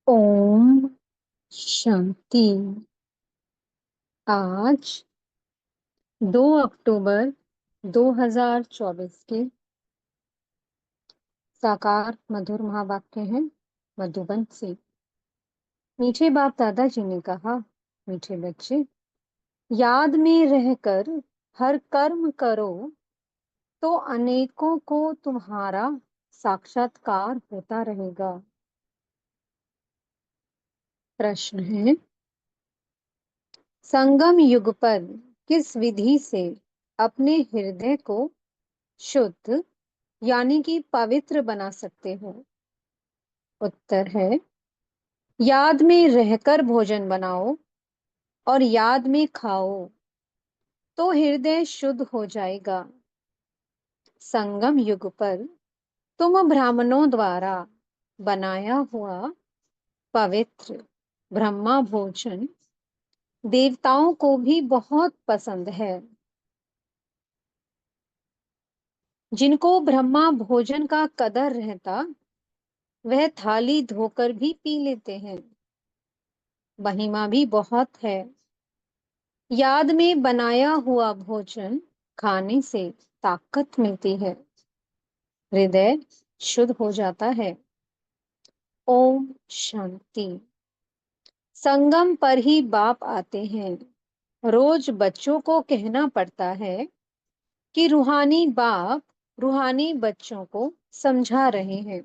ओम शांति। आज 2 अक्टूबर 2024 के साकार मधुर महावाक्य हैं मधुबन से। मीठे बाप दादाजी ने कहा, मीठे बच्चे, याद में रहकर हर कर्म करो तो अनेकों को तुम्हारा साक्षात्कार होता रहेगा। प्रश्न है, संगम युग पर किस विधि से अपने हृदय को शुद्ध यानी कि पवित्र बना सकते हो? उत्तर है, याद में रहकर भोजन बनाओ और याद में खाओ तो हृदय शुद्ध हो जाएगा। संगम युग पर तुम ब्राह्मणों द्वारा बनाया हुआ पवित्र ब्रह्मा भोजन देवताओं को भी बहुत पसंद है। जिनको ब्रह्मा भोजन का कदर रहता, वह थाली धोकर भी पी लेते हैं। महिमा भी बहुत है। याद में बनाया हुआ भोजन खाने से ताकत मिलती है, हृदय शुद्ध हो जाता है। ओम शांति। संगम पर ही बाप आते हैं। रोज बच्चों को कहना पड़ता है कि रूहानी बाप रूहानी बच्चों को समझा रहे हैं।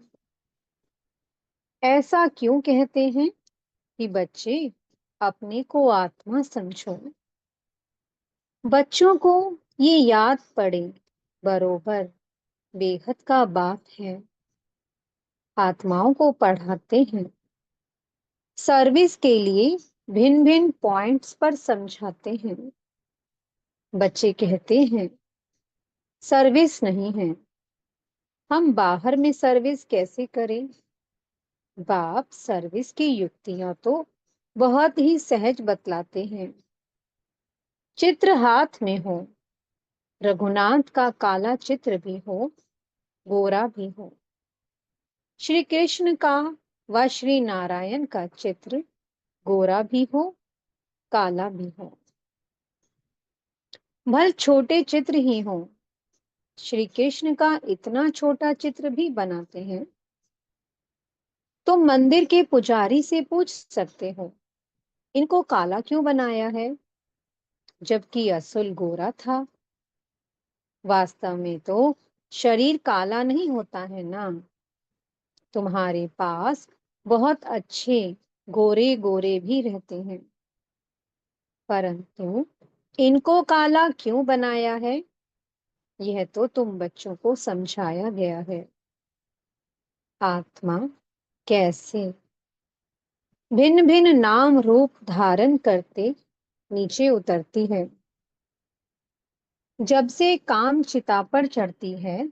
ऐसा क्यों कहते हैं कि बच्चे अपने को आत्मा समझो? बच्चों को ये याद पड़े, बरोबर बेहद का बाप है, आत्माओं को पढ़ाते हैं। सर्विस के लिए भिन्न भिन्न पॉइंट्स पर समझाते हैं। बच्चे कहते हैं सर्विस नहीं है, हम बाहर में सर्विस कैसे करें? बाप सर्विस की युक्तियां तो बहुत ही सहज बतलाते हैं। चित्र हाथ में हो, रघुनाथ का काला चित्र भी हो, गोरा भी हो, श्री कृष्ण का व श्री नारायण का चित्र गोरा भी हो, काला भी हो, भल छोटे चित्र ही हो। श्री कृष्ण का इतना छोटा चित्र भी बनाते हैं। तो मंदिर के पुजारी से पूछ सकते हो, इनको काला क्यों बनाया है, जबकि असुल गोरा था? वास्तव में तो शरीर काला नहीं होता है ना। तुम्हारे पास बहुत अच्छे गोरे गोरे भी रहते हैं, परंतु इनको काला क्यों बनाया है, यह तो तुम बच्चों को समझाया गया है। आत्मा कैसे भिन्न भिन्न नाम रूप धारण करते नीचे उतरती है। जब से काम चिता पर चढ़ती है,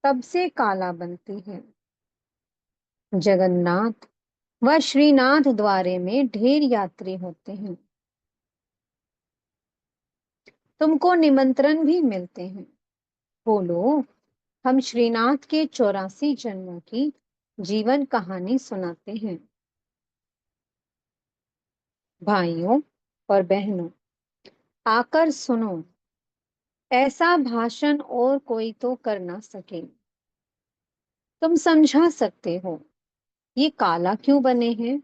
तब से काला बनती है। जगन्नाथ व श्रीनाथ द्वारे में ढेर यात्री होते हैं। तुमको निमंत्रण भी मिलते हैं। बोलो, हम श्रीनाथ के 84 जन्मों की जीवन कहानी सुनाते हैं। भाइयों और बहनों, आकर सुनो। ऐसा भाषण और कोई तो कर ना सके। तुम समझा सकते हो ये काला क्यों बने हैं।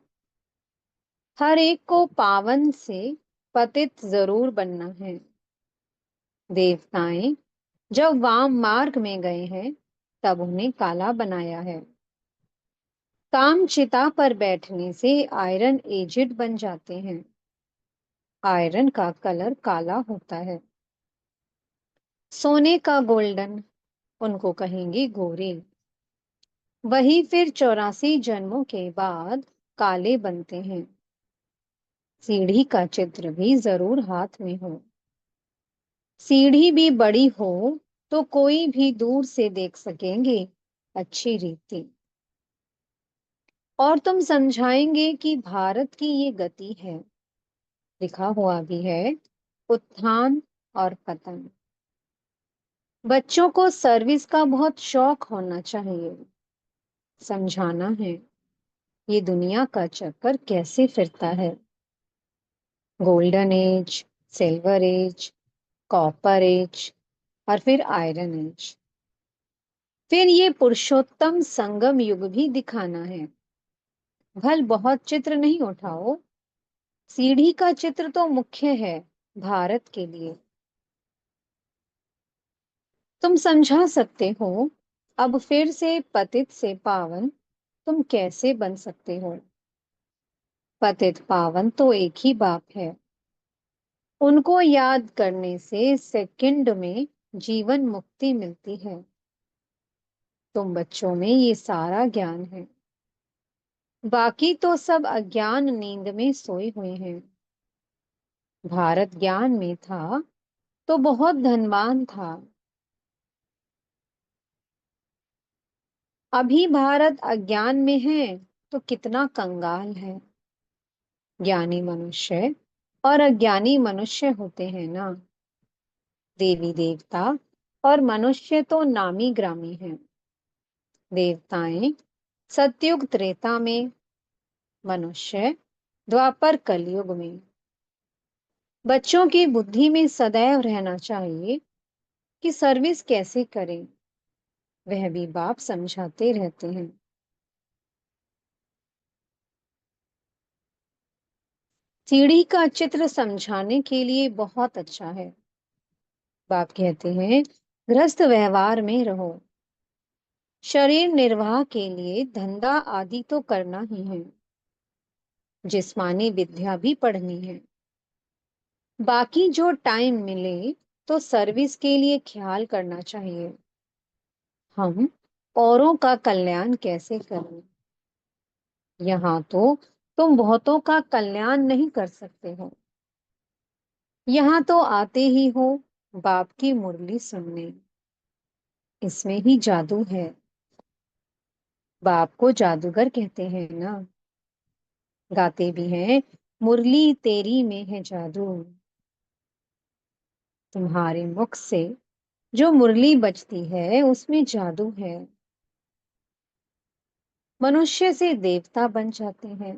हर एक को पावन से पतित जरूर बनना है। देवताएं जब वाम मार्ग में गए हैं, तब उन्हें काला बनाया है। काम चिता पर बैठने से आयरन एजिड बन जाते हैं। आयरन का कलर काला होता है। सोने का गोल्डन, उनको कहेंगे गोरे। वही फिर 84 जन्मों के बाद काले बनते हैं। सीढ़ी का चित्र भी जरूर हाथ में हो। सीढ़ी भी बड़ी हो तो कोई भी दूर से देख सकेंगे अच्छी रीति। और तुम समझाएंगे कि भारत की ये गति है। लिखा हुआ भी है, उत्थान और पतन। बच्चों को सर्विस का बहुत शौक होना चाहिए। समझाना है, ये दुनिया का चक्कर कैसे फिरता है। Golden age, silver age, copper age और फिर आयरन एज। फिर ये पुरुषोत्तम संगम युग भी दिखाना है। भल बहुत चित्र नहीं उठाओ, सीढ़ी का चित्र तो मुख्य है भारत के लिए। तुम समझा सकते हो अब फिर से पतित से पावन तुम कैसे बन सकते हो। पतित पावन तो एक ही बाप है। उनको याद करने से सेकंड में जीवन मुक्ति मिलती है। तुम बच्चों में ये सारा ज्ञान है, बाकी तो सब अज्ञान नींद में सोए हुए हैं। भारत ज्ञान में था तो बहुत धनवान था। अभी भारत अज्ञान में है तो कितना कंगाल है। ज्ञानी मनुष्य और अज्ञानी मनुष्य होते हैं ना। देवी देवता और मनुष्य तो नामी ग्रामी हैं। देवताएं सतयुग त्रेता में, मनुष्य द्वापर कलयुग में। बच्चों की बुद्धि में सदैव रहना चाहिए कि सर्विस कैसे करें। वह भी बाप समझाते रहते हैं। सीढ़ी का चित्र समझाने के लिए बहुत अच्छा है। बाप कहते हैं गृहस्थ व्यवहार में रहो। शरीर निर्वाह के लिए धंधा आदि तो करना ही है। जिस्मानी विद्या भी पढ़नी है। बाकी जो टाइम मिले तो सर्विस के लिए ख्याल करना चाहिए। हम औरों का कल्याण कैसे करें। यहाँ तो तुम बहुतों का कल्याण नहीं कर सकते हो। यहाँ तो आते ही हो बाप की मुरली सुनने। इसमें ही जादू है। बाप को जादूगर कहते हैं ना। गाते भी हैं मुरली तेरी में है जादू। तुम्हारे मुख से जो मुरली बजती है उसमें जादू है। मनुष्य से देवता बन जाते हैं।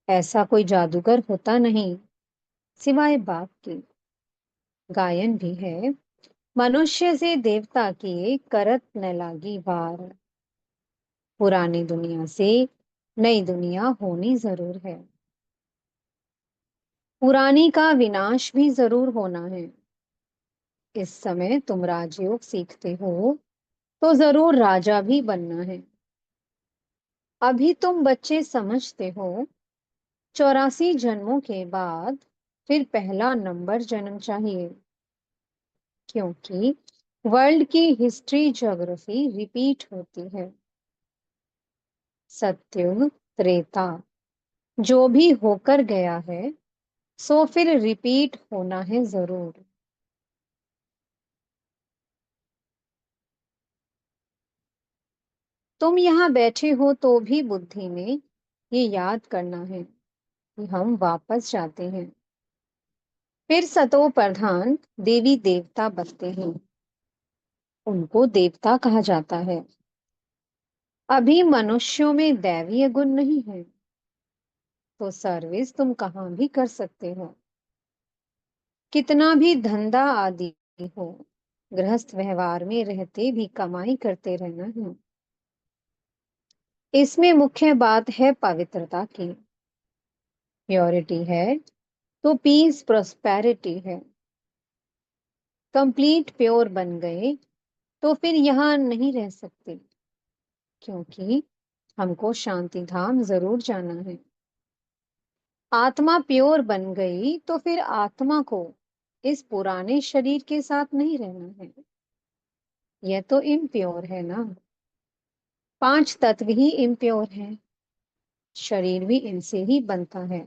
ऐसा कोई जादूगर होता नहीं सिवाय बाप के। गायन भी है मनुष्य से देवता किए करत न लागी वार। पुरानी दुनिया से नई दुनिया होनी जरूर है। पुरानी का विनाश भी जरूर होना है। इस समय तुम राजयोग सीखते हो तो जरूर राजा भी बनना है। अभी तुम बच्चे समझते हो 84 जन्मों के बाद फिर पहला नंबर जन्म चाहिए। क्योंकि वर्ल्ड की हिस्ट्री ज्योग्राफी रिपीट होती है। सत्युग त्रेता जो भी होकर गया है सो फिर रिपीट होना है जरूर। तुम यहाँ बैठे हो तो भी बुद्धि में ये याद करना है कि हम वापस जाते हैं। फिर सतो प्रधान देवी देवता बनते हैं। उनको देवता कहा जाता है। अभी मनुष्यों में दैवीय गुण नहीं है तो सर्विस तुम कहाँ भी कर सकते हो। कितना भी धंधा आदि हो, गृहस्थ व्यवहार में रहते भी कमाई करते रहना है। इसमें मुख्य बात है पवित्रता की। प्योरिटी है तो पीस प्रोस्पेरिटी है। कंप्लीट प्योर बन गए तो फिर यहाँ नहीं रह सकते, क्योंकि हमको शांति धाम जरूर जाना है। आत्मा प्योर बन गई तो फिर आत्मा को इस पुराने शरीर के साथ नहीं रहना है। यह तो इम्प्योर है ना। पांच तत्व ही इम्प्योर हैं। शरीर भी इनसे ही बनता है।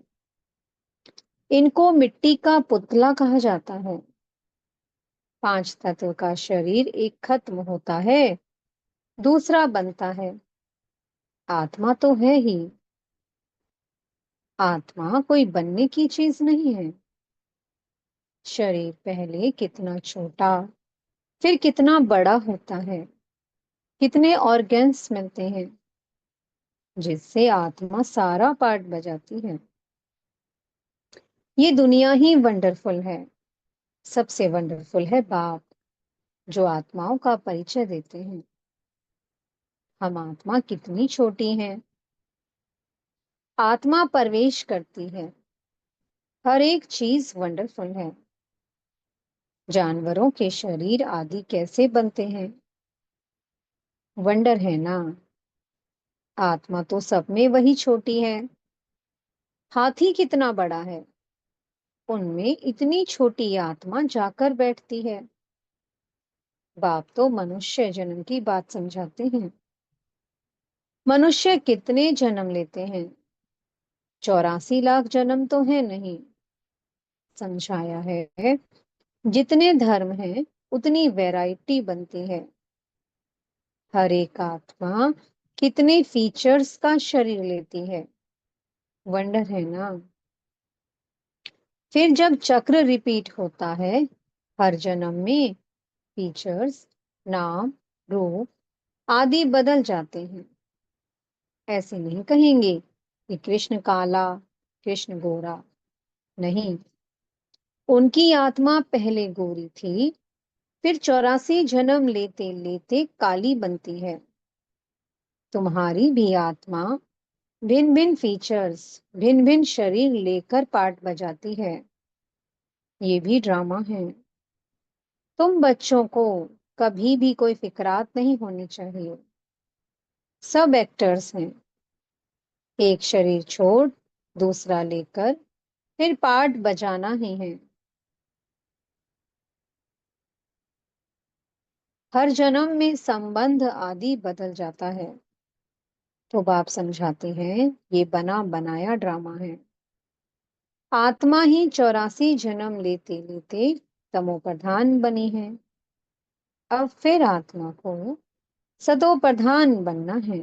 इनको मिट्टी का पुतला कहा जाता है। पांच तत्व का शरीर एक खत्म होता है, दूसरा बनता है। आत्मा तो है ही। आत्मा कोई बनने की चीज नहीं है। शरीर पहले कितना छोटा फिर कितना बड़ा होता है। कितने ऑर्गन्स मिलते हैं। जिससे आत्मा सारा पार्ट बजाती है। ये दुनिया ही वंडरफुल है। सबसे वंडरफुल है बाप, जो आत्माओं का परिचय देते हैं। हम आत्मा कितनी छोटी हैं। आत्मा प्रवेश करती है। हर एक चीज वंडरफुल है। जानवरों के शरीर आदि कैसे बनते हैं, वंडर है ना। आत्मा तो सब में वही छोटी है। हाथी कितना बड़ा है, उनमें इतनी छोटी आत्मा जाकर बैठती है। बाप तो मनुष्य जन्म की बात समझाते हैं। मनुष्य कितने जन्म लेते हैं, 84 लाख जन्म तो है नहीं। समझाया है, जितने धर्म हैं उतनी वैरायटी बनती है। हर एक आत्मा कितने फीचर्स का शरीर लेती है, वंडर है ना। फिर जब चक्र रिपीट होता है, हर जन्म में फीचर्स, नाम, रूप आदि बदल जाते हैं। ऐसे नहीं कहेंगे कि कृष्ण काला, कृष्ण गोरा। नहीं, उनकी आत्मा पहले गोरी थी, फिर 84 जन्म लेते लेते काली बनती है। तुम्हारी भी आत्मा भिन्न भिन्न फीचर्स, भिन्न भिन्न शरीर लेकर पार्ट बजाती है। ये भी ड्रामा है। तुम बच्चों को कभी भी कोई फिकरात नहीं होनी चाहिए। सब एक्टर्स हैं। एक शरीर छोड़ दूसरा लेकर फिर पार्ट बजाना ही है। हर जन्म में संबंध आदि बदल जाता है। तो बाप समझाते हैं, ये बना बनाया ड्रामा है। आत्मा ही 84 जन्म लेते लेते तमो प्रधान बनी है। अब फिर आत्मा को सतो प्रधान बनना है।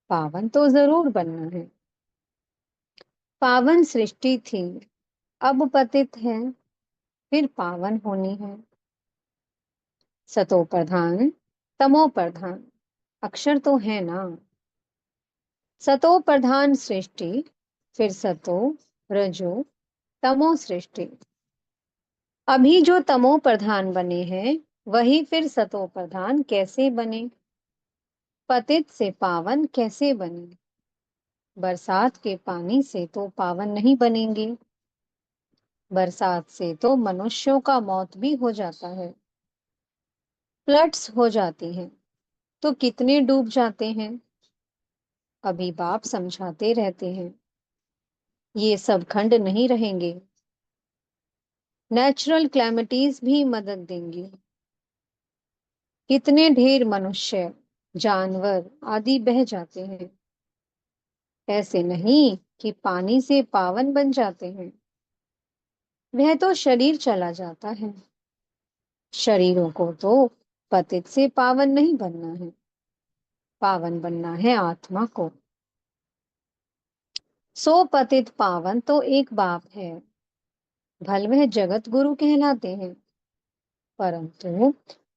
पावन तो जरूर बनना है। पावन सृष्टि थी, अब पतित है, फिर पावन होनी है। सतो प्रधान, तमो प्रधान, अक्षर तो है ना। सतो प्रधान सृष्टि, फिर सतो, रजो, तमो सृष्टि। अभी जो तमो प्रधान बने हैं, वही फिर सतो प्रधान कैसे बने, पतित से पावन कैसे बने। बरसात के पानी से तो पावन नहीं बनेंगे। बरसात से तो मनुष्यों का मौत भी हो जाता है। फ्लड्स हो जाती हैं तो कितने डूब जाते हैं। अभी बाप समझाते रहते हैं, ये सब खंड नहीं रहेंगे। नेचुरल क्लैमिटीज भी मदद देंगी। कितने ढेर मनुष्य, जानवर आदि बह जाते हैं। ऐसे नहीं कि पानी से पावन बन जाते हैं। वह तो शरीर चला जाता है। शरीरों को तो पतित से पावन नहीं बनना है, पावन बनना है आत्मा को। सो पतित पावन तो एक बाप है। भल वह जगत गुरु कहलाते हैं, परंतु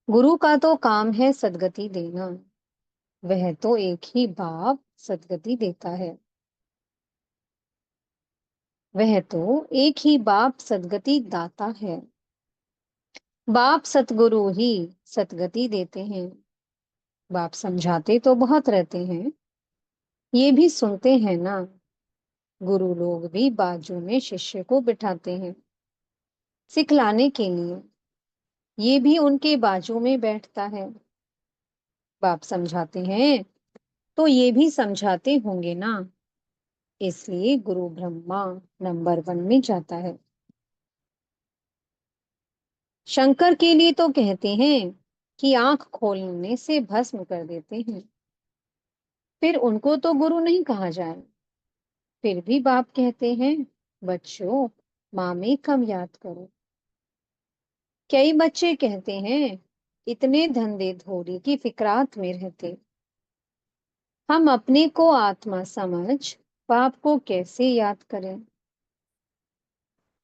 गुरु का तो काम है सदगति देना। वह तो एक ही बाप सदगति देता है। वह तो एक ही बाप सदगति दाता है। बाप सतगुरु ही सदगति देते हैं। बाप समझाते तो बहुत रहते हैं, ये भी सुनते हैं ना। गुरु लोग भी बाजू में शिष्य को बिठाते हैं सिखलाने के लिए। ये भी उनके बाजू में बैठता है। बाप समझाते हैं तो ये भी समझाते होंगे ना। इसलिए गुरु ब्रह्मा नंबर 1 में जाता है। शंकर के लिए तो कहते हैं कि आंख खोलने से भस्म कर देते हैं। फिर उनको तो गुरु नहीं कहा जाए। फिर भी बाप कहते हैं, बच्चों माँ में कम याद करो। कई बच्चे कहते हैं, इतने धंधे धोरी की फिकरात में रहते, हम अपने को आत्मा समझ बाप को कैसे याद करें।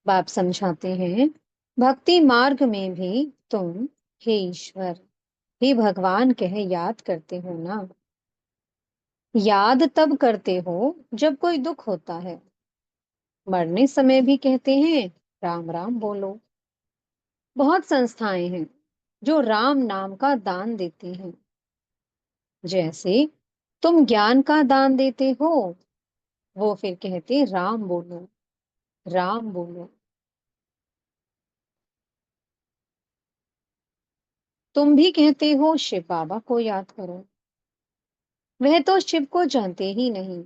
बाप समझाते हैं, भक्ति मार्ग में भी तुम हे ईश्वर, हे भगवान कह याद करते हो ना। याद तब करते हो जब कोई दुख होता है। मरने समय भी कहते हैं राम राम बोलो। बहुत संस्थाएं हैं जो राम नाम का दान देती हैं। जैसे तुम ज्ञान का दान देते हो, वो फिर कहते राम बोलो, राम बोलो। तुम भी कहते हो शिव बाबा को याद करो, वह तो शिव को जानते ही नहीं,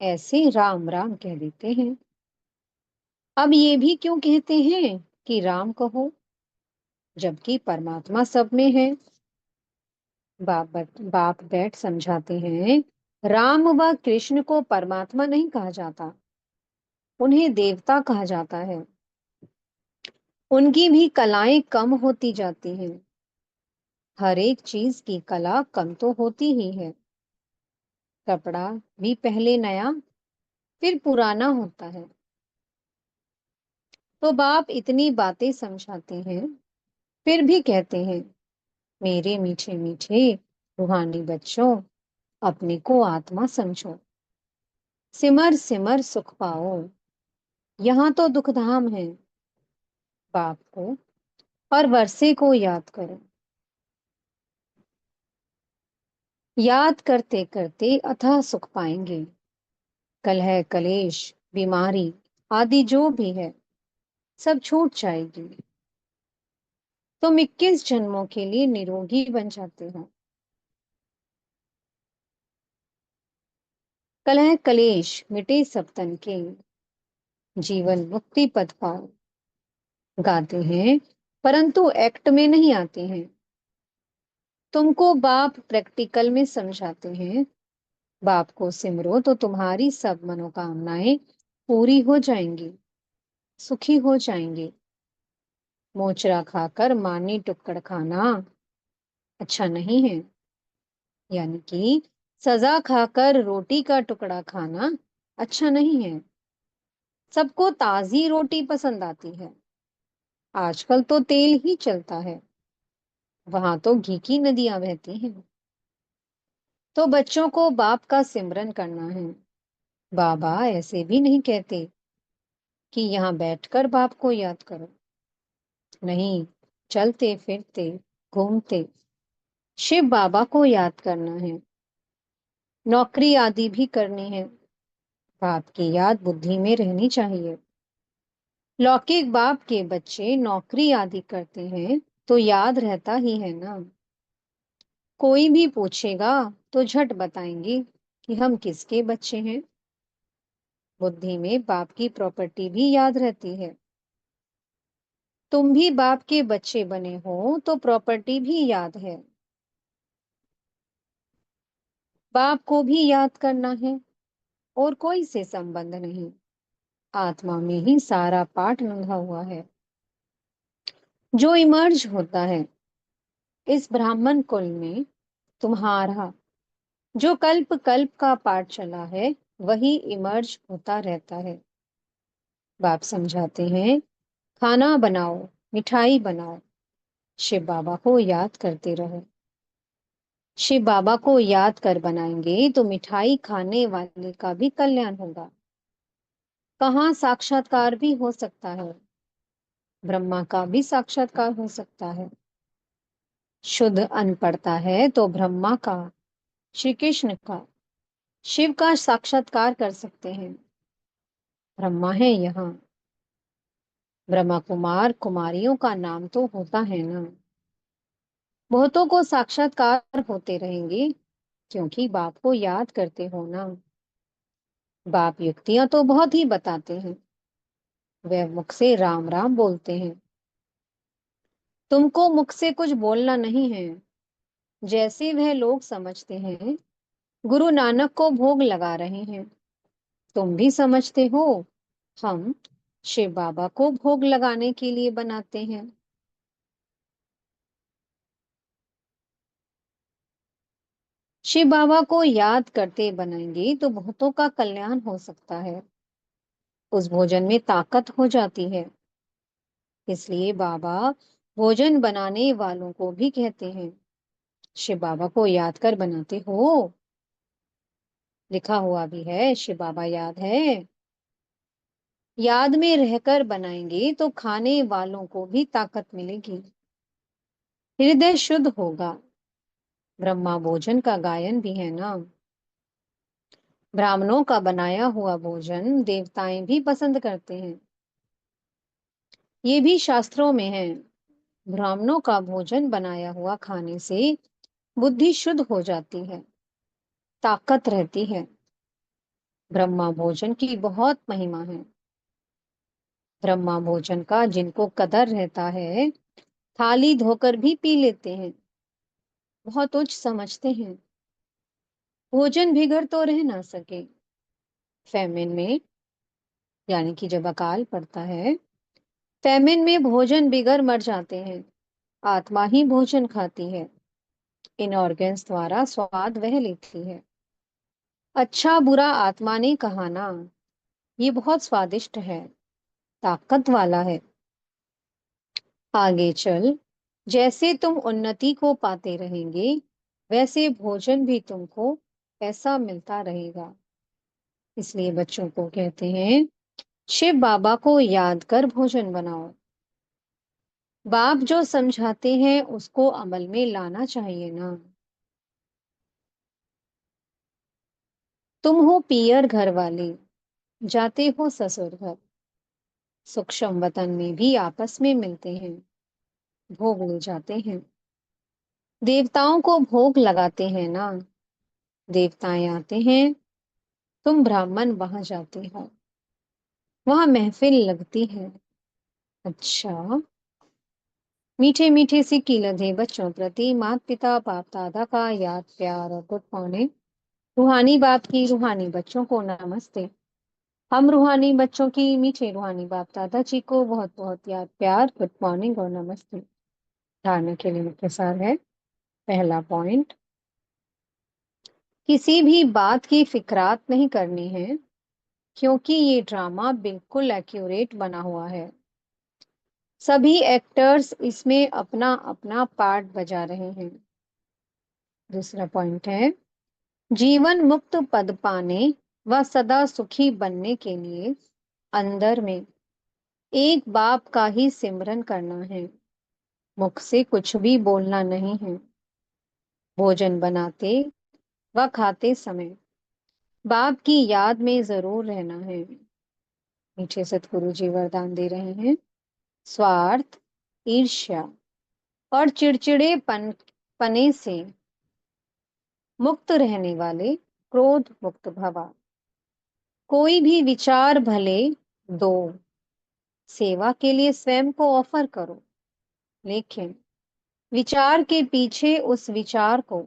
ऐसे राम राम कह देते हैं। अब ये भी क्यों कहते हैं कि राम कहो, जबकि परमात्मा सब में है। बाप बैठ समझाते हैं, राम व कृष्ण को परमात्मा नहीं कहा जाता, उन्हें देवता कहा जाता है। उनकी भी कलाएं कम होती जाती हैं। हर एक चीज की कला कम तो होती ही है। कपड़ा भी पहले नया फिर पुराना होता है। तो बाप इतनी बातें समझाते हैं, फिर भी कहते हैं, मेरे मीठे मीठे रूहानी बच्चों, अपने को आत्मा समझो, सिमर सिमर सुख पाओ। यहाँ तो दुखधाम है। बाप को और वर्षे को याद करो। याद करते करते अथाह सुख पाएंगे। कलह कलेश बीमारी आदि जो भी है, सब छूट जाएगी। तुम 21 जन्मों के लिए निरोगी बन जाते हो। कलह कलेश मिटे सब तन के, जीवन मुक्ति पद पाओ। गाते हैं परंतु एक्ट में नहीं आते हैं। तुमको बाप प्रैक्टिकल में समझाते हैं। बाप को सिमरो तो तुम्हारी सब मनोकामनाएं पूरी हो जाएंगी, सुखी हो जाएंगे। मोचरा खाकर मानी टुक्कड़ खाना अच्छा नहीं है, यानी कि सजा खाकर रोटी का टुकड़ा खाना अच्छा नहीं है। सबको ताजी रोटी पसंद आती है। आजकल तो तेल ही चलता है, वहां तो घी की नदियां बहती हैं। तो बच्चों को बाप का सिमरन करना है। बाबा ऐसे भी नहीं कहते कि यहाँ बैठकर बाप को याद करो। नहीं, चलते फिरते घूमते शिव बाबा को याद करना है। नौकरी आदि भी करनी है। बाप की याद बुद्धि में रहनी चाहिए। लौकिक बाप के बच्चे नौकरी आदि करते हैं तो याद रहता ही है ना। कोई भी पूछेगा तो झट बताएंगे कि हम किसके बच्चे हैं। बुद्धि में बाप की प्रॉपर्टी भी याद रहती है। तुम भी बाप के बच्चे बने हो तो प्रॉपर्टी भी याद है। बाप को भी याद करना है, और कोई से संबंध नहीं। आत्मा में ही सारा पाठ लंघा हुआ है। जो इमर्ज होता है इस ब्राह्मण कुल में, तुम्हारा जो कल्प कल्प का पाठ चला है, वही इमर्ज होता रहता है। बाप समझाते हैं, खाना बनाओ, मिठाई बनाओ, शिव बाबा को याद करते रहो। शिव बाबा को याद कर बनाएंगे तो मिठाई खाने वाले का भी कल्याण होगा। कहाँ साक्षात्कार भी हो सकता है। ब्रह्मा का भी साक्षात्कार हो सकता है। शुद्ध अन्न पड़ता है तो ब्रह्मा का, श्री कृष्ण का, शिव का साक्षात्कार कर सकते हैं। ब्रह्मा है यहाँ। ब्रह्मा कुमार कुमारियों का नाम तो होता है ना। बहुतों को साक्षात्कार होते रहेंगे, क्योंकि बाप को याद करते हो ना। बाप युक्तियां तो बहुत ही बताते हैं, वे मुख से राम राम बोलते हैं। तुमको मुख से कुछ बोलना नहीं है। जैसे वह लोग समझते हैं गुरु नानक को भोग लगा रहे हैं, तुम भी समझते हो हम शिव बाबा को भोग लगाने के लिए बनाते हैं। शिव बाबा को याद करते बनाएंगे तो बहुतों का कल्याण हो सकता है। उस भोजन में ताकत हो जाती है। इसलिए बाबा भोजन बनाने वालों को भी कहते हैं, शिव बाबा को याद कर बनाते हो। लिखा हुआ भी है, शिव बाबा याद है। याद में रहकर बनाएंगे तो खाने वालों को भी ताकत मिलेगी, हृदय शुद्ध होगा। ब्रह्मा भोजन का गायन भी है ना। ब्राह्मणों का बनाया हुआ भोजन देवताएं भी पसंद करते हैं, ये भी शास्त्रों में है। ब्राह्मणों का भोजन बनाया हुआ खाने से बुद्धि शुद्ध हो जाती है, ताकत रहती है। ब्रह्मा भोजन की बहुत महिमा है। ब्रह्मा भोजन का जिनको कदर रहता है, थाली धोकर भी पी लेते हैं, बहुत उच्च समझते हैं। भोजन बिगड़ तो रह ना सके। फैमिन में, यानी कि जब अकाल पड़ता है, फैमिन में भोजन बिगड़ मर जाते हैं। आत्मा ही भोजन खाती है, इन ऑर्गन्स द्वारा स्वाद वह लेती है। अच्छा बुरा आत्मा ने कहा ना, ये बहुत स्वादिष्ट है, ताकत वाला है। आगे चल, जैसे तुम उन्नति को पाते रहेंगे, वैसे भोजन भी तुमको ऐसा मिलता रहेगा। इसलिए बच्चों को कहते हैं, शिव बाबा को याद कर भोजन बनाओ। बाप जो समझाते हैं उसको अमल में लाना चाहिए ना। तुम हो पियर घर वाले, जाते हो ससुर घर, सूक्ष्म वतन में भी आपस में मिलते हैं, भोग ले जाते हैं। देवताओं को भोग लगाते हैं ना। देवताएं आते हैं, तुम ब्राह्मण वहां जाते हो, वहां महफिल लगती है। अच्छा, मीठे मीठे से लधे बच्चों प्रति माता पिता बाप दादा का याद प्यार और गुड मॉर्निंग। रूहानी बाप की रूहानी बच्चों को नमस्ते। हम रूहानी बच्चों की मीठे रूहानी बाप दादा जी को बहुत बहुत याद प्यार, गुड मॉर्निंग और नमस्ते। धारणा के लिए मुख्य सार है। पहला पॉइंट, किसी भी बात की फिक्रात नहीं करनी है, क्योंकि ये ड्रामा बिल्कुल एक्यूरेट बना हुआ है। सभी एक्टर्स इसमें अपना अपना पार्ट बजा रहे हैं। दूसरा पॉइंट है, जीवन मुक्त पद पाने व सदा सुखी बनने के लिए अंदर में एक बाप का ही सिमरन करना है, मुख से कुछ भी बोलना नहीं है। भोजन बनाते व खाते समय बाप की याद में जरूर रहना है। मीठे सतगुरु जी वरदान दे रहे हैं, स्वार्थ, ईर्ष्या और चिड़चिड़ेपन पने से मुक्त रहने वाले क्रोध मुक्त भवा। कोई भी विचार भले दो, सेवा के लिए स्वयं को ऑफर करो, लेकिन विचार के पीछे उस विचार को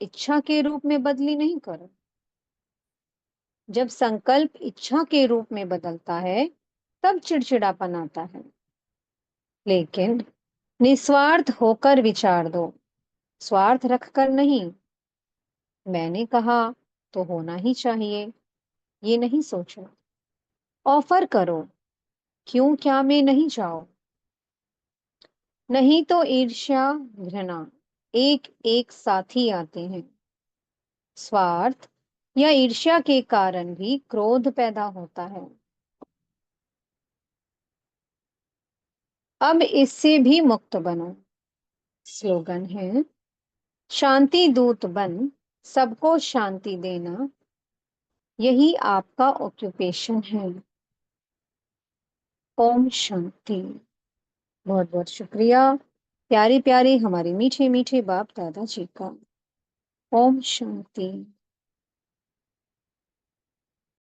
इच्छा के रूप में बदली नहीं करो। जब संकल्प इच्छा के रूप में बदलता है, तब चिड़चिड़ापन आता है। लेकिन निस्वार्थ होकर विचार दो, स्वार्थ रखकर नहीं। मैंने कहा तो होना ही चाहिए, ये नहीं सोचो। ऑफर करो, क्यों क्या में नहीं जाओ। नहीं तो ईर्ष्या, घृणा एक एक साथ ही आते हैं। स्वार्थ या ईर्ष्या के कारण भी क्रोध पैदा होता है। अब इससे भी मुक्त बनो। स्लोगन है, शांति दूत बन सबको शांति देना, यही आपका ऑक्यूपेशन है। ओम शांति। बहुत बहुत शुक्रिया प्यारी प्यारी हमारे मीठे मीठे बाप दादा जी का। ओम शांति।